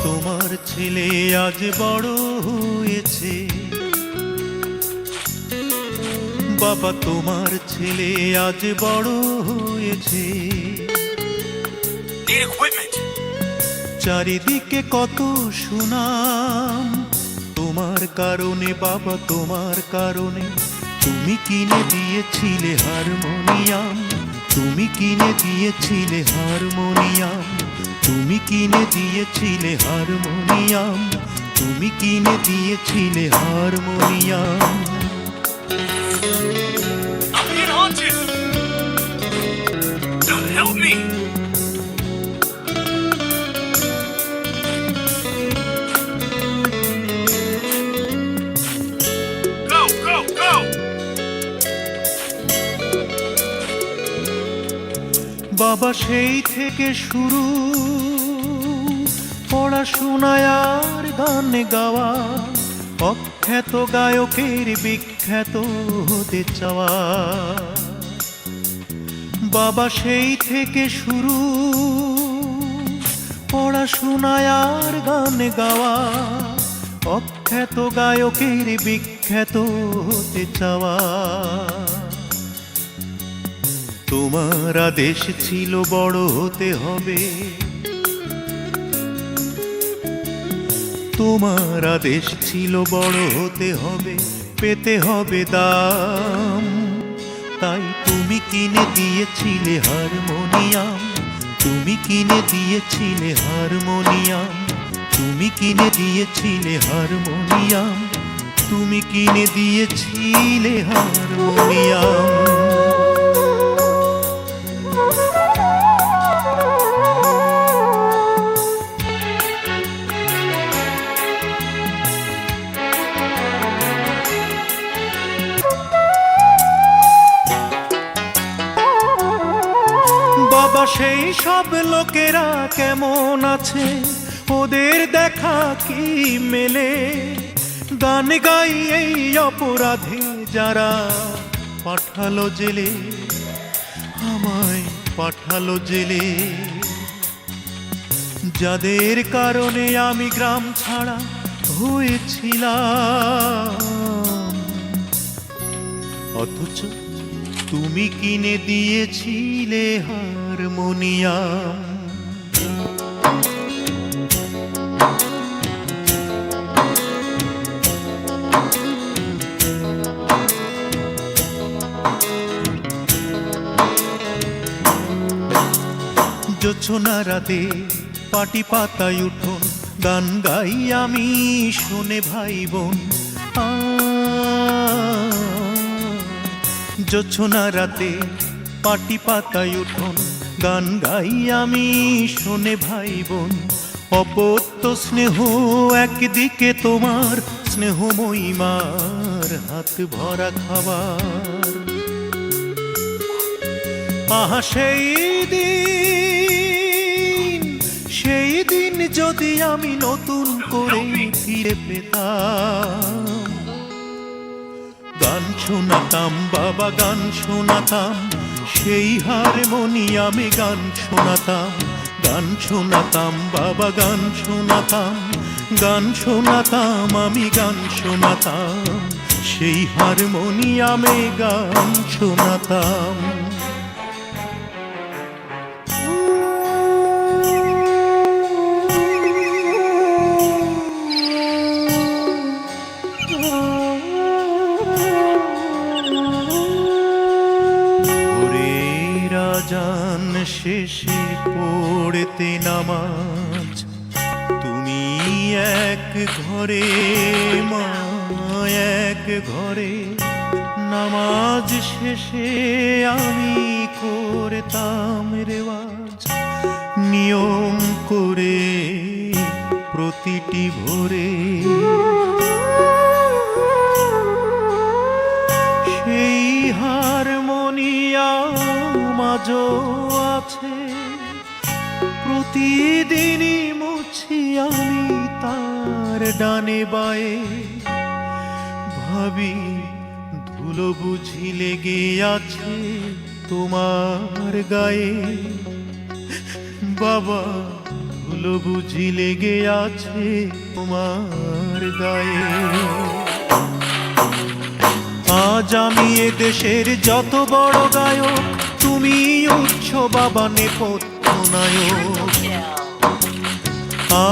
তোমার ছেলে আজ বড় হয়েছে, বাবা তোমার ছেলে আজ বড় হয়েছে। চারিদিকে কত সুনাম তোমার কারণে, বাবা তোমার কারণে। তুমি কিনে দিয়েছিলে হারমোনিয়াম, তুমি কিনে দিয়েছিলে হারমোনিয়াম, তুমি কিনে দিয়েছিলে হারমোনিয়াম, তুমি কিনে দিয়েছিলে harmonium. I'm being haunted. God help me. Go, go, go. বাবা সেই থেকে শুরু পড়াশোনায় আর গান গাওয়া, অখ্যাত গায়কের বিখ্যাত হতে চাওয়া। বাবা সেই থেকে শুরু পড়াশোনায় আর গান গাওয়া, অখ্যাত গায়কের বিখ্যাত হতে চাওয়া। তোমার আদেশ ছিল বড় হতে হবে, তোমার আদেশ ছিল বড় হতে হবে, পেতে হবে দাম। তাই তুমি কিনে দিয়েছিলে হারমোনিয়াম, তুমি কিনে দিয়েছিলে হারমোনিয়াম, তুমি কিনে দিয়েছিলে হারমোনিয়াম, তুমি কিনে দিয়েছিলে হারমোনিয়াম। বাবা সেই সব লোকেরা কেমন আছে, ওদের দেখা কি মেলে? গান গাই এই অপরাধে যারা পাঠালো জেলে, আমায় পাঠালো জেলে। যাদের কারণে আমি গ্রাম ছাড়া হয়েছিলাম, অথচ তুমি কিনে দিয়েছিলে হারমোনিয়াম। জোছনা রাতে পাটি পাতায় উঠোন, গান গাই আমি শুনে ভাই বোন। জোছনা রাতে পাটি পাতায় উঠোন, গান গাই আমি শুনে ভাই বোন। অপত্য স্নেহ একদিকে, তোমার স্নেহময়ী মার হাত ভরা খাবার। আহা সেই দিন, সেই দিন যদি আমি নতুন করে ফিরে পেতাম, গান শোনাতাম বাবা গান শোনাতাম, সেই হারমোনিয়ামে গান শোনাতাম, গান শোনাতাম বাবা গান শোনাতাম, গান শোনাতাম আমি গান শোনাতাম, সেই হারমোনিয়ামে গান শোনাতাম। জান শেষে পড়তে নামাজ, তুমি এক ঘরে মা এক ঘরে, নামাজ শেষে আমি করতাম রেওয়াজ, নিয়ম করে প্রতিটি ভোরে। সেই হারমোনিয়াম আজও আছে, প্রতিদিনই মুছি আমি তার ডানে বায়ে। ভাবি ধুলো বুঝি লেগে আছে তোমার গায়ে, বাবা ধুলো বুঝি লেগে আছে তোমার গায়ে। আজ আমি এ দেশের যত বড় গায়ক, তুমি উচ্চ বাবা নেপথ্য নায়ক।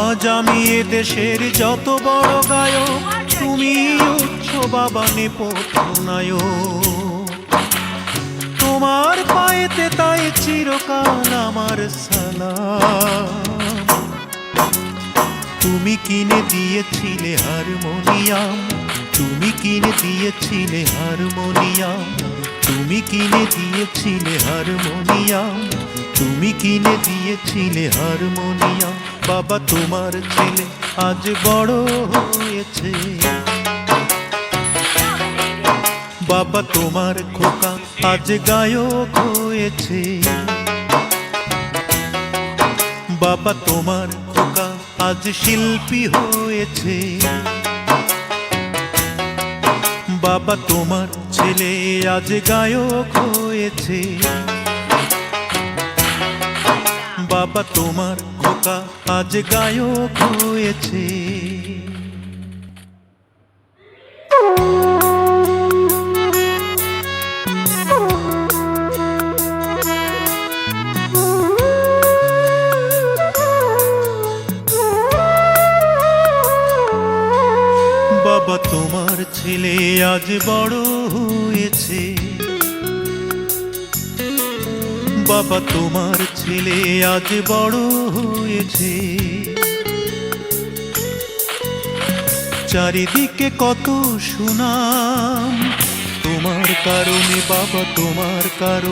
আজ আমি এ দেশের যত বড় গায়ক, তুমি উচ্চ বাবা নেপথ্য নায়ক। তোমার পায়েতে তাই চিরকাল আমার সালাম। তুমি কিনে দিয়েছিলে হারমোনিয়াম, তুমি কিনে দিয়েছিলে হারমোনিয়াম, তুমি কিনে দিয়েছিলে হারমোনিয়াম, তুমি কিনে দিয়েছিলে হারমোনিয়াম। বাবা তোমার ছেলে আজ বড় হয়েছে, বাবা তোমার খোকা আজ গায়ক হয়েছে। বাবা তোমার খোকা আজ শিল্পী হয়েছে। বাবা তোমার ছেলে আজ গায়ক হয়েছে। বাবা তোমার খোকা আজ গায়ক হয়েছে। বাবা তোমার ছেলে আজ বড় হয়েছে। বাবা তোমার ছেলে আজ বড় হয়েছে। চারিদিকে কত সুনাম তোমার কারণে, বাবা তোমার কারণে।